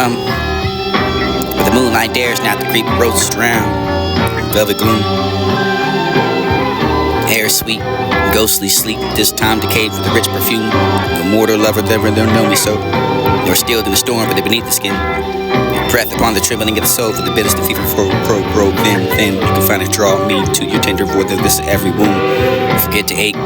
come, where the moonlight dares not the creepy roses drown in velvet gloom. Air sweet, ghostly sleep, this time decayed for the rich perfume. No mortal lover ever know me so, nor stilled in the storm, but beneath the skin. Your breath upon the trembling of the soul, for the bitterness, the fever, grow thin. You can find it draw me to your tender void, that this every wound. Forget to ache.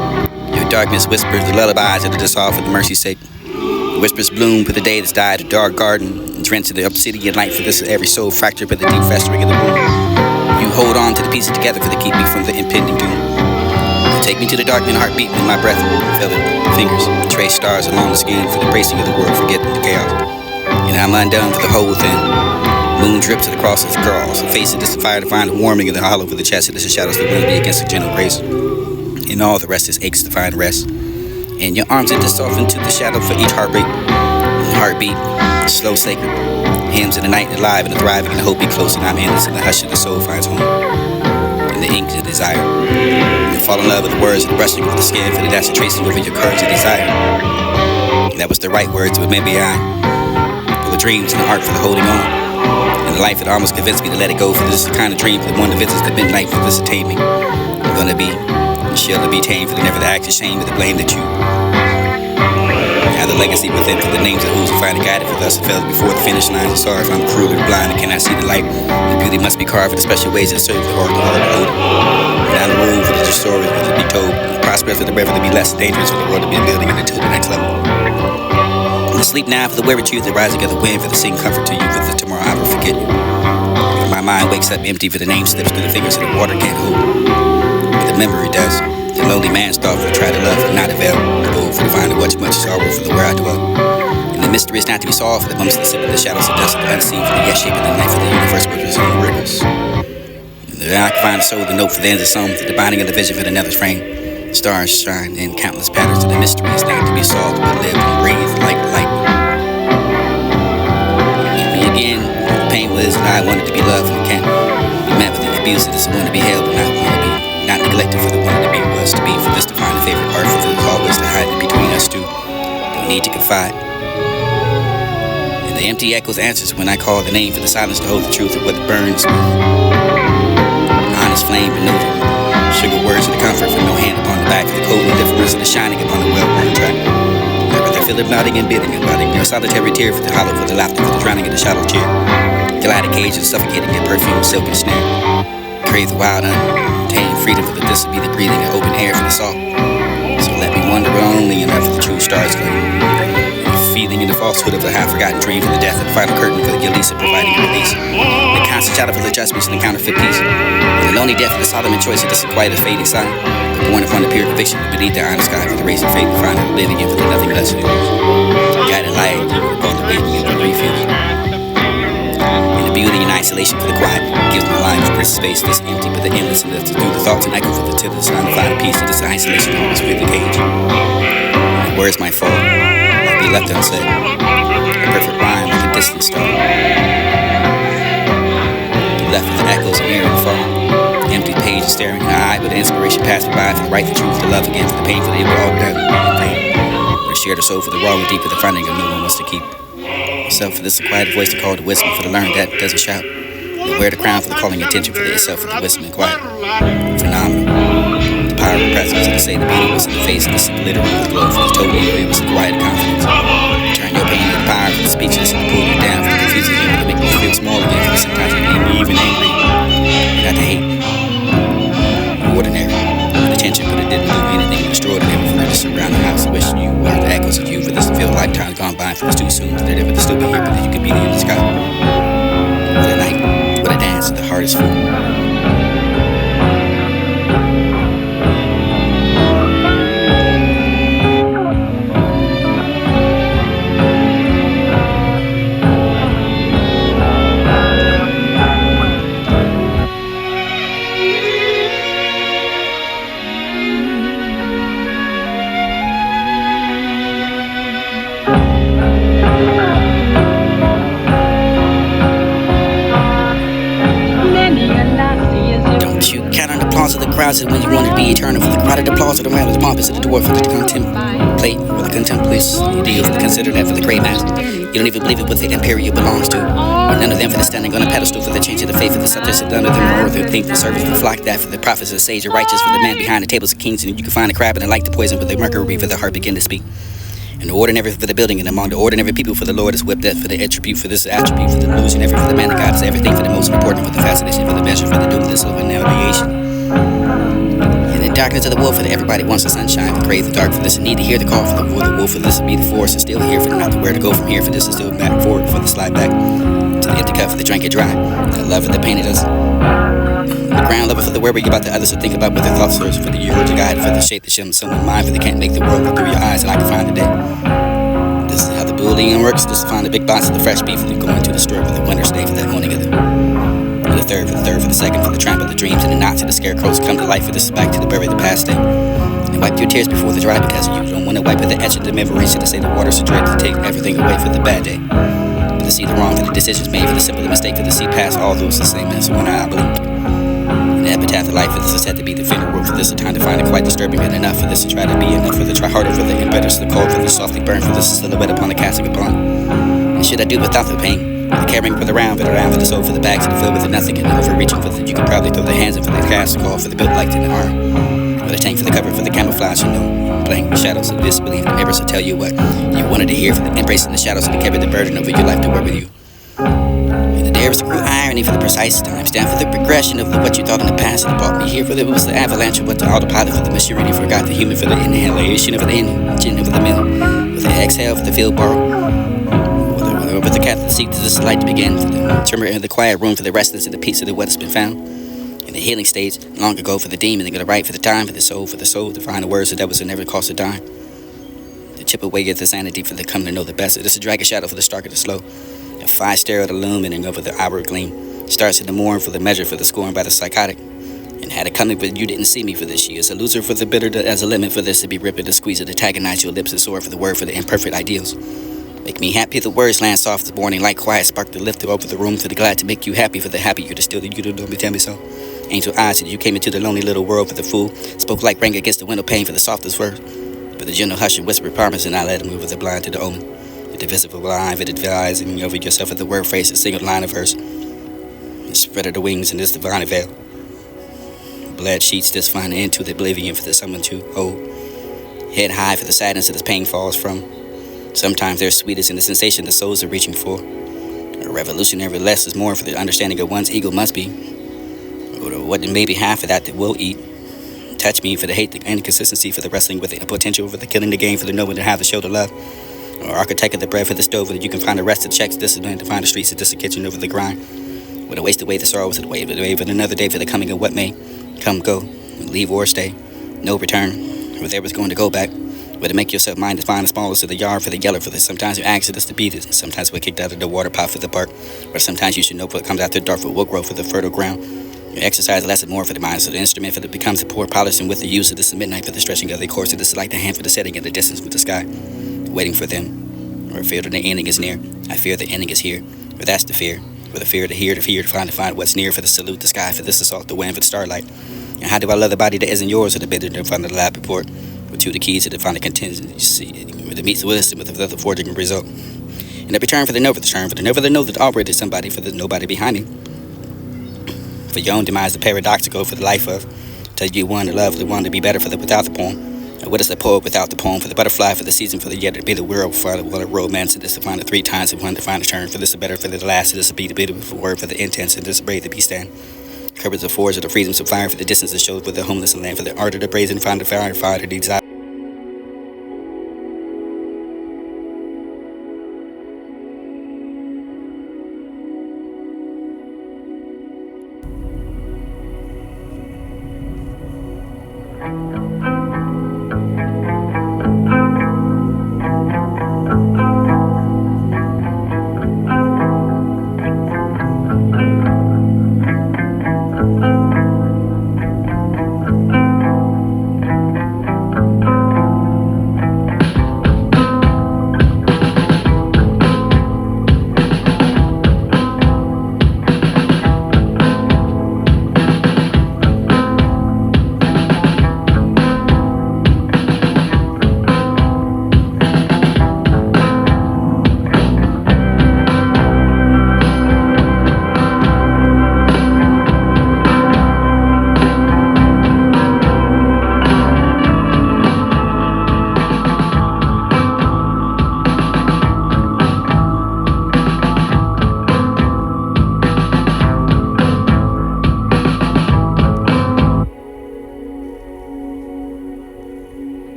Your darkness whispers the lullabies of the dissolve for the mercy's sake. The whispers bloom for the day that's died, a dark garden, drenched in the obsidian light, for this every soul fractured by the deep festering of the wound. You hold on to the pieces together for to keep me from the impending doom. You take me to the dark and heartbeat with my breath, velvet fingers, trace stars along the skin for the bracing of the world, forgetting the chaos. And I'm undone for the whole thing. Moon drips across its curls, the face of this fire to find the warming of the hollow for the chest of the shadows that will be against the gentle grace. And all the rest is aches to find rest. And your arms are dissolved into the shadow for each heartbreak. Heartbeat, slow sacred. Hymns in the night alive and thriving and the hope be close and I'm endless in the hush of the soul finds home. And the ink of desire. And fall in love with the words and the brushing of the skin for the dash of tracing over your courage and desire. And that was the right words, but maybe I full of dreams and the heart for the holding on. And the life that almost convinced me to let it go, for this is the kind of dream for the one that visits the midnight for this attain me. I'm gonna be she'll be tamed for the never the act of shame, but the blame that you have the legacy within for the names of who's finally guided for thus it fell before the finish lines. I'm sorry if I'm cruel or blind and cannot see the light. The beauty must be carved for the special ways that serve the heart to hold. Down the room for the stories for to be told, prosperous for the river to be less dangerous for the world to be building until the next level. And sleep now for the weary truth that rising of the wind for the sing comfort to you for the tomorrow I will forget you. My mind wakes up empty for the name slips through the fingers that the water can't hold. But the memory does. The lonely man's thought for try to love and not avail. The bold for to find much sorrow for the where I dwell. And the mystery is not to be solved for the bumps that sip in the shadows of dust, the unseen for the yes shape of the night for the universe which is on rigors. And the I can find the soul, the note for the ends of some, for the binding of the vision for the another's frame. Stars shine in countless patterns, and the mystery is not to be solved but lived and breathed like light. Meet me again, the pain was that I wanted to be loved and can't be met with the abuse of this one to be held and not want to be. Not neglected for the one to be was to be, for this to find a favorite part, for there's always the hide between us two. Don't need to confide. And the empty echoes answers when I call the name for the silence to hold the truth of what burns. Honest flame but no sugar words of the comfort for no hand upon the back of the cold indifference of the shining upon the well-worn track. I feel it nodding and bidding, nodding a solitary tear for the hollow for the laughter for the drowning in the shadow chair. Gliding cage and suffocating in perfume, silk and snare. Crave the wild untamed freedom for the this will be the breathing and open air for the salt. So let me wonder only enough for the true stars glow. Feeling in the falsehood of the half-forgotten dream for the death of the final curtain for the Yelisa providing a release. The constant shadow for the adjustments and the counterfeit peace. And the lonely death for the Solomon choice of disquiet fading sign. The born upon the pure conviction beneath the iron sky for the race of faith and find living in for the nothing less to lose. Guided light upon the waking of the refuse. And the beauty and isolation for the quiet gives my life this space, this empty but the endless and lifts through the thoughts and echo for the till it's time to find a piece of this isolation always with the cage. And the words might fall, might be left unsaid. A perfect rhyme like a distant star. Left with the echoes of air and fall. Empty page and staring in the eye, but the inspiration passed me by for the right, the truth, the love again, for the pain, for the it would all be done in vain. For the shared soul, for the raw and deep, for the finding of no one wants to keep. Self for this quiet voice to call the wisdom, for the learn that doesn't shout. And wear the crown for the calling attention, for the itself, for the wisdom and quiet. Phenomenal. The power of the presence, to say the beauty was in the face, and the literal with the glow, for the total it was a quiet confidence. Turn your pain into the power for the speechless, and pull you down for the confusing, for the make you feel small again, for the sometimes you can be even angry. Not to hate. Ordinary. The tension, but it didn't do anything extraordinary for it to surround the house. I wish you were the echoes of you for this to feel lifetimes gone by, for it's too soon, for there ever to still be here, but that you could be in the sky. What a night, what a dance, the hardest food. Of the crowds that when you wanted to be eternal, for the crowded applause of the round of the pompous at the door for the contemplate, or the contemplates, the ideal for the consider that for the great master. You don't even believe it what the imperial belongs to. But none of them for the standing on a pedestal for the change of the faith of the subjects of none of them are worth it. Think the service for the flock that for the prophets of sage or righteous for the man behind the tables of kings. And you can find a crab and a light to poison with the mercury for the heart begin to speak. And the ordinary for the building, and among the ordinary people for the Lord is whipped death for the attribute for this attribute for the illusion, every for the man of God is everything for the most important for the fascination for the measure for the doomness of annihilation. And the darkness of the wolf for the everybody wants the sunshine, for crave the dark for this, and need to hear the call for the wolf for this, and be the force, and still here for the not to where to go from here for this, and still back forward for the slide back to the empty cup for the drink it dry. The love of the painted us. The ground level for the where you about the others to think about with their thoughts first for the urge to guide for the shape that shim someone mind for they can't make the world go through your eyes and I can find the day. This is how the bullying works. This is find the big box of the fresh beef and going to the store for the winter's day for the owning of the third for the second for the tramp of the dreams and the knots of the scarecrows come to life for this is back to the bury the past day. And wipe your tears before the dry because you don't want to wipe with the etch of the memories to say the water's a dread to take everything away for the bad day. But to see the wrong for the decisions made for the simple mistake for the see past all those the same as when I blink. The epitaph of life for this is said to be the finger work for this, a time to find it quite disturbing and enough for this to try to be enough for the try harder for the and better so the cold for the softly burn for this silhouette upon the casting upon. And should I do without the pain? For the carrying for the round, but around for the soul for the bags to the fill with the nothing and overreaching for the you can probably throw the hands in for the cast call for the built light in the arm. For the tank for the cover for the camouflage, you know, playing the shadows of disbelief and mirrors will tell you what you wanted to hear for the embracing the shadows and to carry the burden over your life to work with you. There was the cruel irony for the precise time. Stand for the progression of what you thought in the past that brought me here. For it was the avalanche of what the autopilot for the maturity forgot the human for the inhalation of the engine of the mill. With the exhale for the field borrow. With the cat that seek to this light to begin. For the tremor in the quiet room for the restless and the peace of the what has been found. In the healing stage, long ago for the demon, they're gonna write for the time, for the soul, to find the words that was never cost a dime. To chip away at the sanity for the come to know the best. This is a dragon shadow for the stark of the slow. A fire stare at illuminating over the hour gleam. Starts in the morn for the measure for the scoring by the psychotic. And had it coming, but you didn't see me for this. She is a loser for the bitter as a limit for this to be ripped, to squeeze it, antagonize your lips and soar for the word for the imperfect ideals. Make me happy, the words land soft, the morning light quiet, spark the lift to over the room to the glad to make you happy for the happy you to still you don't know me, tell me so. Angel eyes said you came into the lonely little world for the fool. Spoke like rain against the window pane for the softest word. But the gentle hush and whisper promise and I let him move with the blind to the omen. The visible line, it advising over yourself with the word phrase, a single line of verse. The spread of the wings in this divine veil. Blood sheets this find into the oblivion for the someone to hold. Head high for the sadness that this pain falls from. Sometimes they're sweetest in the sensation the souls are reaching for. A revolutionary less is more for the understanding of one's ego must be. Or what maybe half of that will eat. Touch me for the hate, the inconsistency for the wrestling with the potential for the killing the game for the knowing to have the show to love. Or architect of the bread for the stove, that you can find the rest of the checks, discipline to find the streets, just the kitchen over the grind. With a waste away the sorrow, with a wave, but another day for the coming of what may come, go, leave or stay, no return. Where there was going to go back, where to make yourself mind to find the smallest of the yard for the yeller for this. Sometimes you accidents to beat it, and sometimes we're kicked out of the water pot for the bark, or sometimes you should know what comes after dark for will grow for the fertile ground. Your exercise lasted more for the mind, so the instrument for the becomes the poor polishing with the use of this midnight for the stretching of the course, so this is like the hand for the setting of the distance with the sky. Waiting for them, or fear that the ending is near. I fear the ending is here, or that's the fear, or the fear to hear, to find what's near, for the salute the sky, for this assault the wind, for the starlight. And how do I love the body that isn't yours, or the bitter to find the lab report, with two the keys to define the contingency, with the meets the wisdom, with the forging result. And the return for the no for the turn, for the never the know that already somebody, for the nobody behind him. For your own demise, the paradoxical, for the life of, tell you one to love, the one to be better for the without the poem. What is the poet without the poem? For the butterfly, for the season, for the yet to be the world, for the romance, and this to find it 3 times, and one to find a turn, for this is better, for the last, and this will be the beautiful word, for the intense, and this brave to be stand. Covers the forge of the freedoms of fire, for the distance that shows with the homeless land, for the art of the brazen, find the fire, the desire.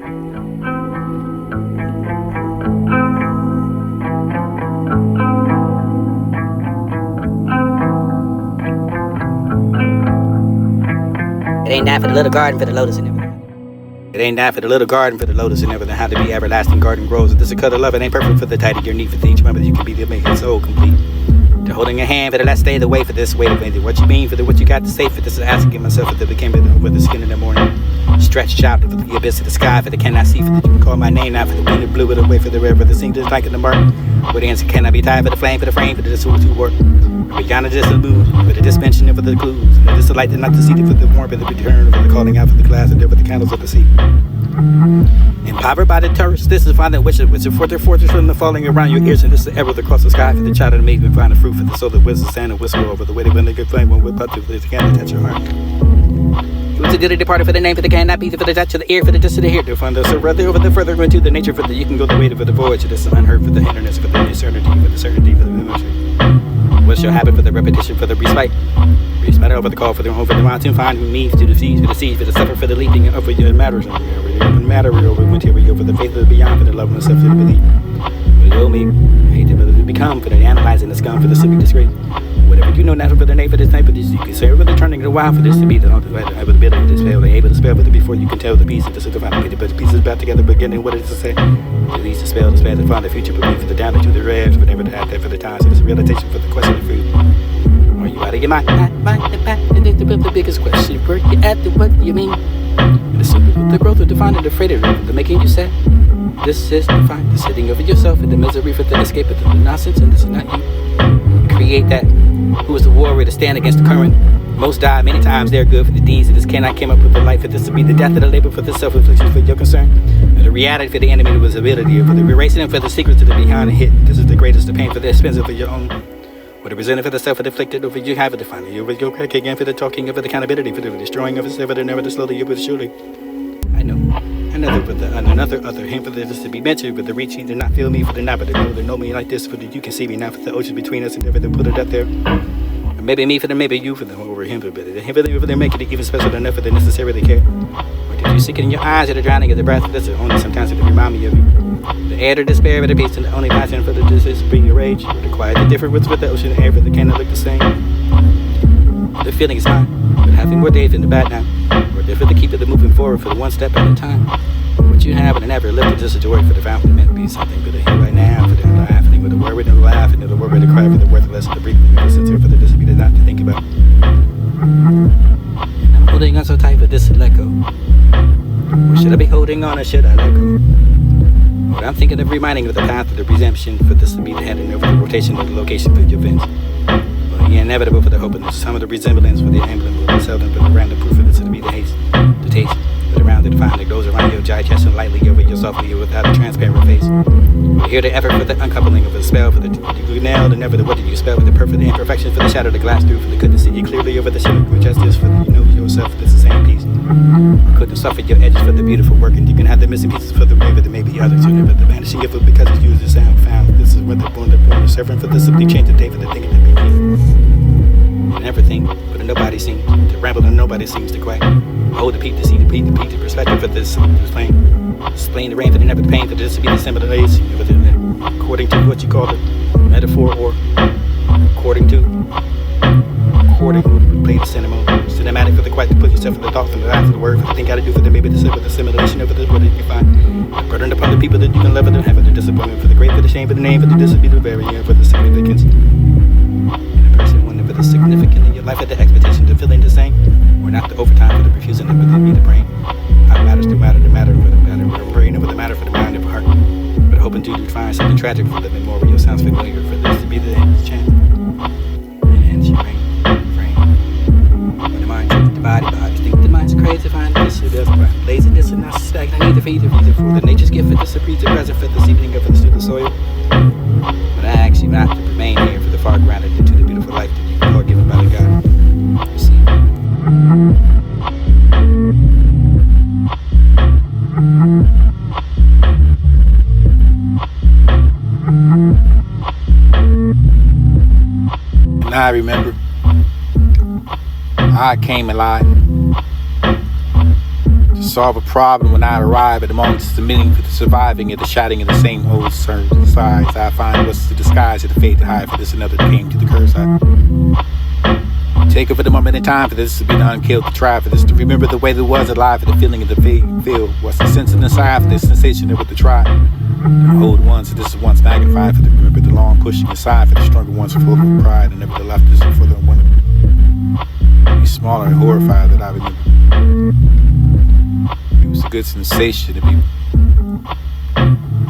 It ain't that for the little garden for the lotus and everything. It ain't that for the little garden for the lotus and everything. How to be everlasting garden grows. If this is a cut of love, it ain't perfect for the tight of your need for the each. Remember that you can be the make it so complete. To holding your hand for the let's stay the way for this way to play. What you mean for the what you got to say for this is asking myself if it became over the skin in the morning. Stretched out for the abyss of the sky for the cannot see for the you can call my name now for the wind and blew it away for the river. The scene just like in the mark. Where the answer cannot be tied for the flame for the frame for the to work. Beyond the distant mood, for the dimension and for the clues. And this is light not to see for the warmth and the return for the calling out for the glass and there for the candles of the sea. Empowered by the tourists, this is find that wishes with your fortress from the falling around your ears, and this is ever across the sky for the child of the maiden find the fruit for the soul that whistles sand and whisper over the way when they get flame when whip up to the can touch your heart. It was a good departed for the name for the cannot be for the touch of the ear for the just of the ear to find the so rather over the further into the nature for the you can go the way for the voyage this unheard for the hinderness for the uncertainty for the certainty for the emotion. What's your habit for the repetition for the respite? Respite over the call for the home for the mountain find who means to the seas for the suffer for the leaping over your matters matter over winter over the faith of the beyond for the love of myself to the belief. But you me hate to become for the analyzing the scum for the silly disgrace. Whatever you know now for the name for this type of this you can say really turning the wild for this to be the able to be able to spell able to spell with it before you can tell the piece and this is the final but the pieces back together beginning what it is to say. At least to spell to find the future but for the down to the reds whatever to add that for the time so it's a realization for the question of food. Are you out of your mind? And the biggest question where you at the what do you mean? And the simple the growth of defining the freighter the making you sad. This is defined the sitting over yourself in the misery for the escape of the nonsense and this is not you. Create that who is the warrior to stand against the current. Most die many times they're good for the deeds and this cannot came up with the life for this to be the death of the labor for the self-infliction for your concern. And the reality for the enemy was ability for the erasing for the secrets to the behind and hidden. This is the greatest the pain for the expensive for your own. What the resentment for the self-inflicted over you have it defined. You over your crack again for the talking of the accountability for the destroying of itself for the never the slowly you but surely. I know. Another for the another other hint for this to be mentioned but the reach either not feel me for the not but they know me like this for the you can see me now for the ocean between us and never they put it up there. Or maybe me for them, maybe you for them over him for the him for them they're making it even special enough for they necessarily care. Or did you see it in your eyes that are drowning of the breath? That's only sometimes to remind me of you. The air to despair, but the peace and the only passion for the distance bring your rage. Or the quiet, the different with the ocean air, but they cannot look the same. The feeling is fine, but having more days than the bad now. Or different to keep it moving forward for the one step at a time. What you have and never lived is just a joy for the fountain meant to be something but here right now for the laughing with the worry and the laugh and the worry and the cry for the worthless and the breathing and the sincere for the disability not to think about. And I'm holding on so tight for this to let go. Or should I be holding on or should I let go? But I'm thinking of reminding of the path of the presumption for this to be the heading over the rotation of the location for your events. But the inevitable for the hope and some of the resemblance for the emblem will be seldom but the random proof of this to be the haste, the taste, but around the define that goes around your digest and lightly over your softly without a transparent face. But here the effort for the uncoupling of the spell for the you nailed and never the what did you spell with the perfect the imperfection for the shadow the glass through for the couldn't see you clearly over the shadow of justice for the you know yourself this is the same piece. Couldn't suffer your edges for the beautiful work and you can have the missing pieces for the way but there may be others sooner but the vanishing of it because it's used as sound found. This is what the born the suffering for the simply change the day for the thing that became. And everything, but nobody seems to ramble and nobody seems to quack. Hold the peak to see the peak the perspective for this explain the rain for the never the pain for this to be the symbol of the days according to what you call the metaphor or according to play the cinematic for the quiet to put yourself in the thought and the eye for the word for the thing gotta do for the maybe the simulation of the what did you find the burden upon the people that you can love and have the disappointment for the great for the shame for the name for the disability the very for the significance and the person wanting for the significant in your life at the expectation to feeling the same or not the overtime for the refusing to be the brain how matters to matter for the matter for the brain over the matter for the mind of heart but hoping to find something tragic for the memorial sounds familiar for this to be the chance and hence you reign body, think the mind's crazy, find this or that, laziness and not stagnant, either for either for the nature's gift for the supreme present for the seeping of the soil. But I ask you not to remain here for the far grounded into the beautiful life that you can call given by the God. You see. And I remember I came alive. To solve a problem when I arrive at the moment submitting for the surviving at the shouting of the same old size. I find what's the disguise of the fate to hide for this another came to the curse. I take it for the moment in time for this to be the unkilled, to try for this to remember the way there was alive for the feeling of the feel. What's the sense inside for this sensation of what to try? The old ones, so this is once magnified for the remember the long pushing aside for the stronger ones full of pride and never the left is for the one to be smaller and horrified that I remember. It was a good sensation to be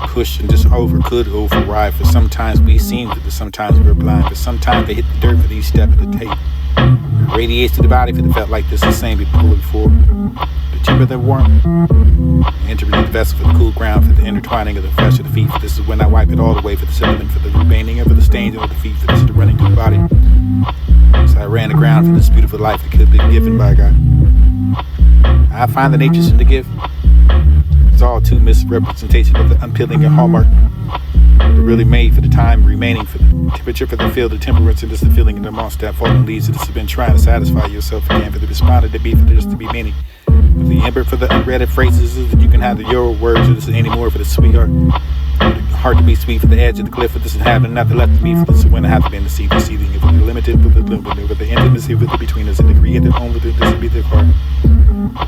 pushed and just could override. For sometimes we seem to, but sometimes we're blind. For sometimes they hit the dirt for these steps of the tape. It radiates to the body for the felt like this the same be pulling for the timber that warm. Enter the vessel for the cool ground for the intertwining of the flesh of the feet. For this is when I wipe it all away for the sediment, for the remaining of the stains of the feet. For this is the running through the body. So I ran the ground for this beautiful life that could have been given by God. I find the natures in the gift. It's all too misrepresentation of the unpeeling and hallmark. They're really made for the time remaining, for the temperature, for the feel, the temperance, and just the feeling in the monster that fallen leaves. This has been trying to satisfy yourself again, for the responded to be, for just to be meaning. For the ember, for the unread phrases that you can have the your words, or this anymore for the sweetheart. Hard to be sweet for the edge of the cliff, for this is having nothing left of me, for this is when I have been the seething, for the limited, for the limited, for the intimacy with the between us, and the created home with this will be the card.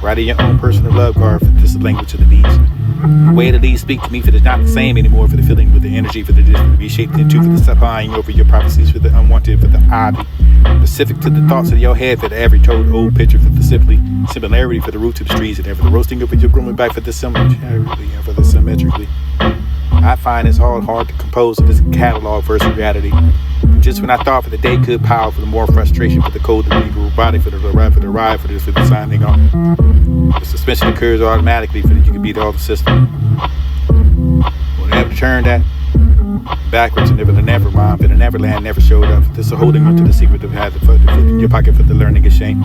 Writing your own personal love card, for this is language of the beast. The way the leaves speak to me, for it's not the same anymore, for the feeling with the energy, for the different to be shaped into, for the supplying over your prophecies, for the unwanted, for the odd, specific to the thoughts of your head, for the every told old picture, for the similarity, for the root to the trees, and for the roasting of your growing back, for the symmetrically, and for the symmetrically. I find it's all hard to compose of this catalog versus reality. Just when I thought for the day could power, for the more frustration, for the cold, the robotic, for the ride, for the signing off. The suspension occurs automatically for that you can beat all the system. Whenever turn that backwards and never the never mind, for the neverland never showed up. This is holding on to the secret of how the foot in your pocket for the learning is shame.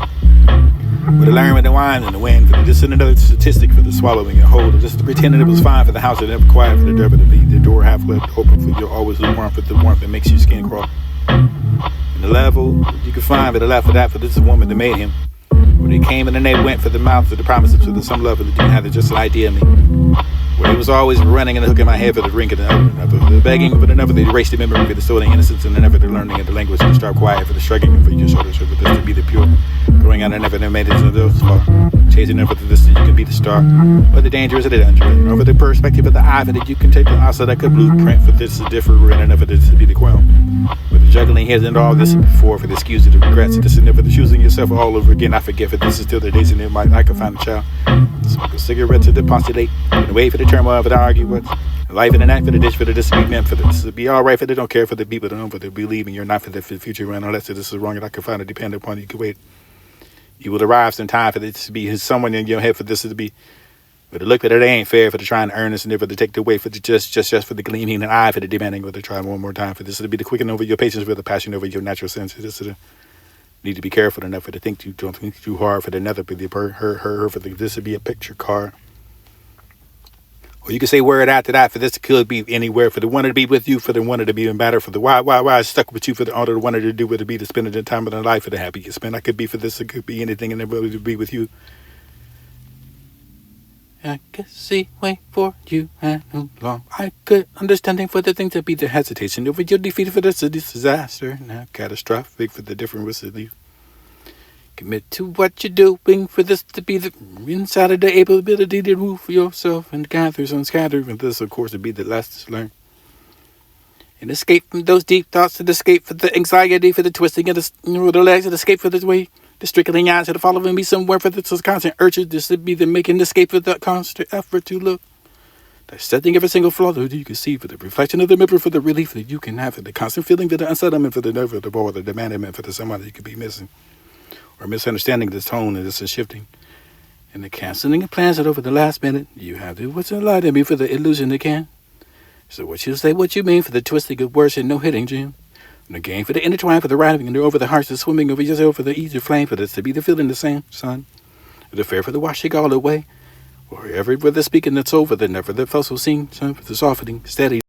With the learn with the wine and the wind, for the just another statistic for the swallowing and hold, just the pretending it was fine for the house that never quiet for the devil to leave the door half left open for you're always lukewarm for the warmth that makes your skin crawl. And the level you can find for the left of that, for this is a woman that made him. When they came and then they went for the mouth of the promises for the some love that didn't have just an idea of me. Where he was always running and hooking my head for the drink and another, the begging for another, they erased the memory for the soul and innocence and never the learning of the language and the sharp quiet for the shrugging and for your shoulders for this to be the pure. Going out and never made it to those far. Chasing them for the distance, you can be the star. But the danger is the danger. Over the perspective of the eye that you can take the eye so like a blueprint for this is different and never this to be the qualm. With the juggling heads and all this before for the excuse of the regrets and this is never the choosing yourself all over again. I forget if this is still the days and it might I can find a child. Smoke a cigarette to postulate and wait for the turmoil for the argue with life in an act for the dish for the disagreement for this to be alright for they don't care for the people that don't for the believing you're not for the future run unless this is wrong and I can find it dependent upon you can wait. You will arrive sometime for this to be someone in your head for this to be but the look that it ain't fair for the trying to earn this and never to take the way for the just for the gleaming and eye for the demanding or to try one more time for this to be the quickening over your patience for the passion over your natural senses. This is the need to be careful enough for the think you don't think too hard for the another for the her for the this to be a picture card. Or you can say word after that for this could be anywhere for the wanted to be with you for the wanted to be even better for the why stuck with you for the order the wanted to do with it be to spend the time of their life for the happy you spend. I could be for this, it could be anything and ability to be with you. I could see, wait for you and long. I could understanding for the thing to be the hesitation over your defeat for this disaster. Now catastrophic for the different risks of leave. Commit to what you're doing for this to be the inside of the ability to move for yourself and gather and scatter. And this, of course, would be the last to learn. And escape from those deep thoughts and escape for the anxiety for the twisting of the legs and escape for this way. The strickling eyes to the following me somewhere for this constant urges. This to be the making the escape for the constant effort to look. Dissecting every single flaw that you can see for the reflection of the mirror for the relief that you can have for the constant feeling for the unsettlement for the nerve of the ball, the demandment for the someone that you could be missing. Or misunderstanding the tone and this is shifting. And the canceling of plans that over the last minute, you have to what's a lie to me for the illusion they can. So what you say, what you mean for the twisting of words and no hitting, Jim. And the game for the intertwine for the riding and over the hearts, the swimming over yourself for the easy flame for this to be the feeling the same, son. The fair for the washing all away. Or every brother speaking that's over the never the fossil scene, son, for the softening, steady.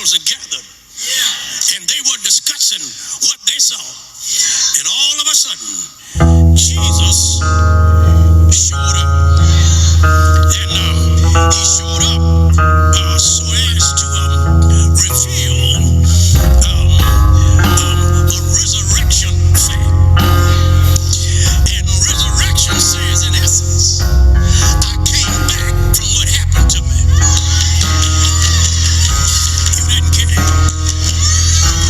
disciples had gathered, and they were discussing what they saw. And all of a sudden, Jesus showed up. And he showed up so as to reveal a resurrection fact. And resurrection says, in essence, I came back from what happened to me. You didn't get it.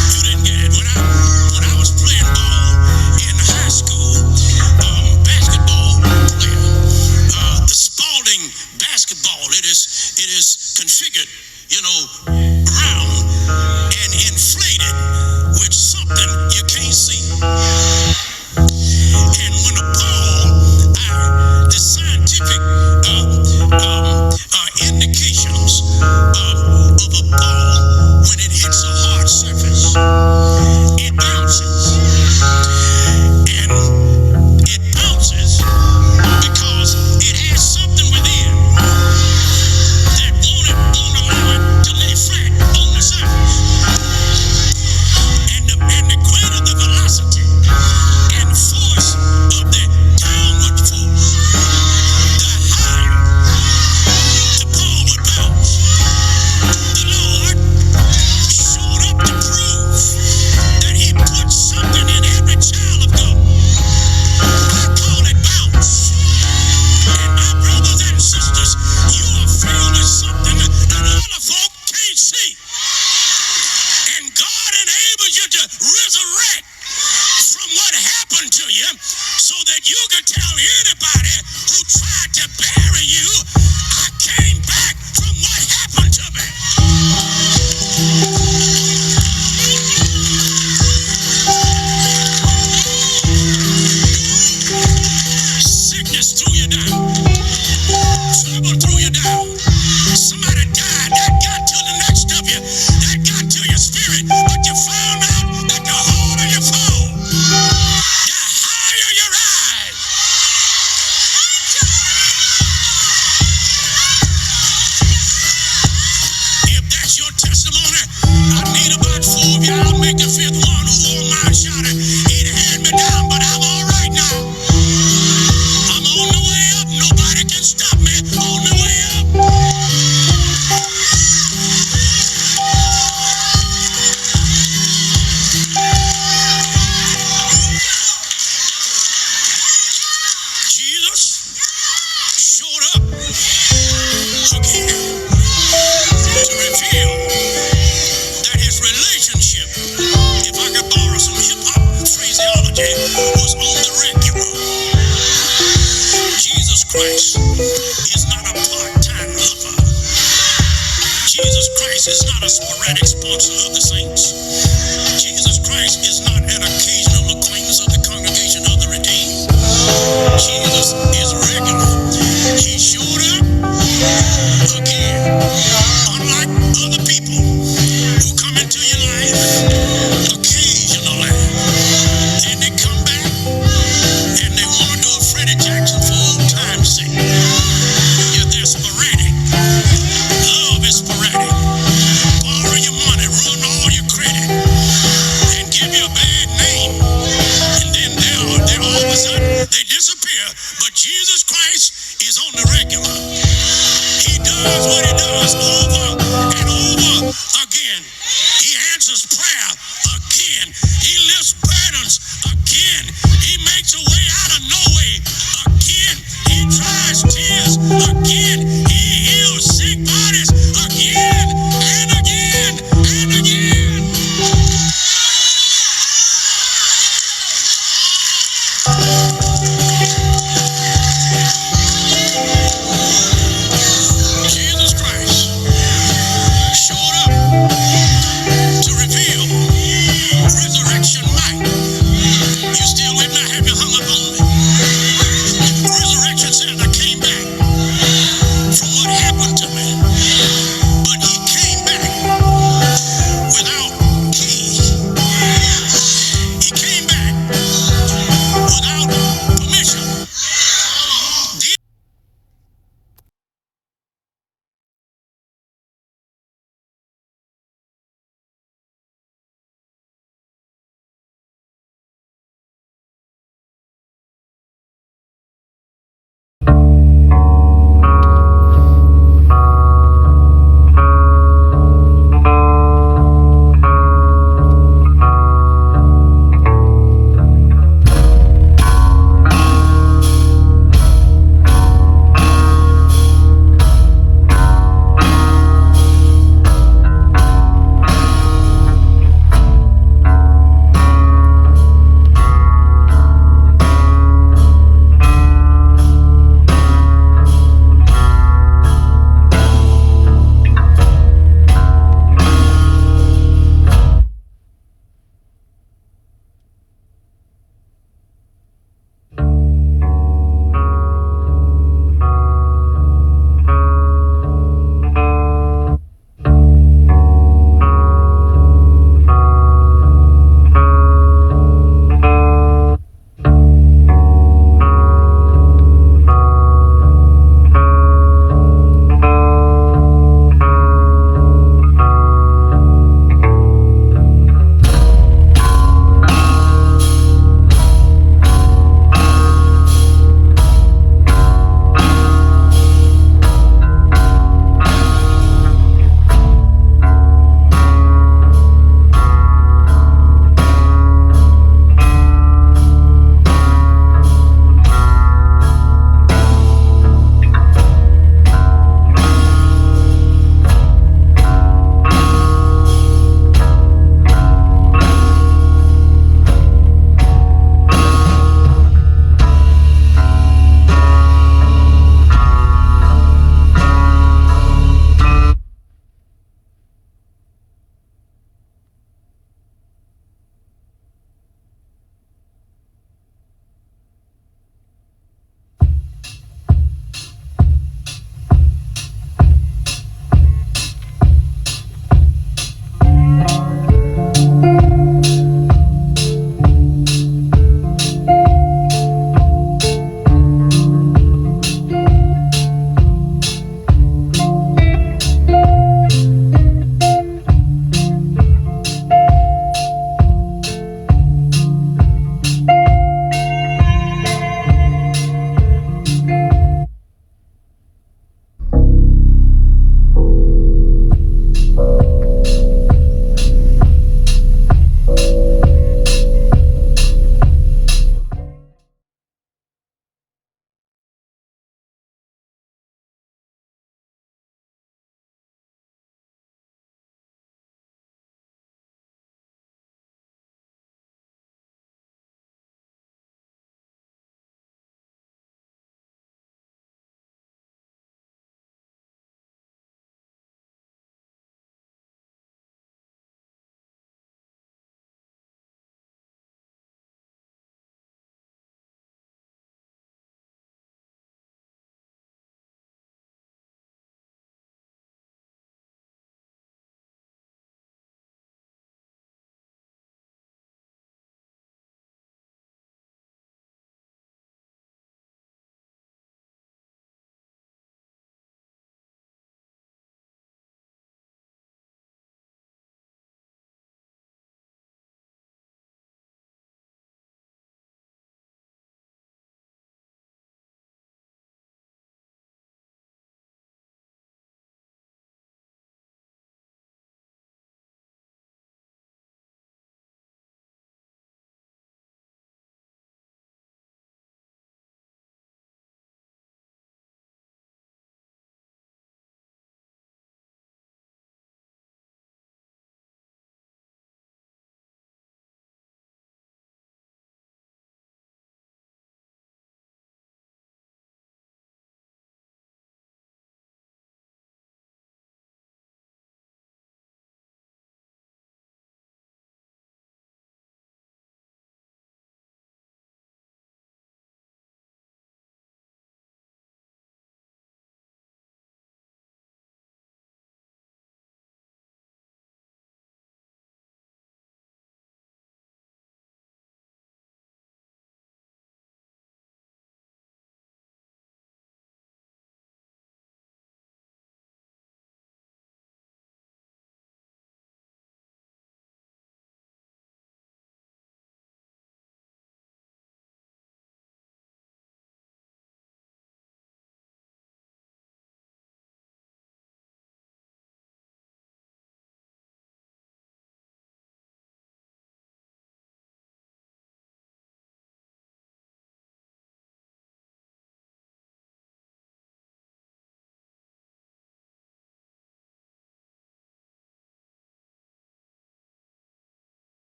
You didn't get it. When I was playing ball in high school, basketball player, the Spalding basketball, it is configured, round and inflated with something you can't see. And when a ball, the scientific indications of a ball, when it hits a hard surface, it bounces. And it bounces because it has something within that won't allow it to lay flat on the surface. And the greater the velocity and force of the downward force, the higher the ball would bounce. The Lord showed up to prove that He put something in every child of God. I call it bounce. And my brothers and sisters, you are feeling something that other folk can't see. And God enables you to resurrect from what happened to you so that you can tell anybody who tried to bury you, I came back from what happened to me. Sickness threw you down. Trouble threw you down. Somebody died. That got to the next of you. That got to your spirit. But you found out that the harder you fall, the higher you rise. If that's your testimony, I need about 4 of you. I'll make the fifth one. Who won't mind shouting? It had me down, but I'm all right now. I'm on the way up. Nobody can stop me on the way up. Jesus showed up again to reveal that his relationship, if I could borrow some hip-hop phraseology, was on the regular. Jesus Christ is not a part-time lover. Jesus Christ is not a sporadic sponsor of the saints. Jesus Christ is not an occasional acquaintance of the congregation of the redeemed. Jesus is regular. He showed up again. Unlike other people who come into your life occasionally, and they come back and they want to do a Freddie Jackson for old time's sake. Yeah, they're sporadic. Love is sporadic. Borrow your money, ruin all your credit, and give you a bad name. And then they're all of a sudden, they disappear. But Jesus Christ is on the regular. He does what he does over and over again. He answers prayer again. He lifts burdens again. He makes a way out of no way again. He dries tears again.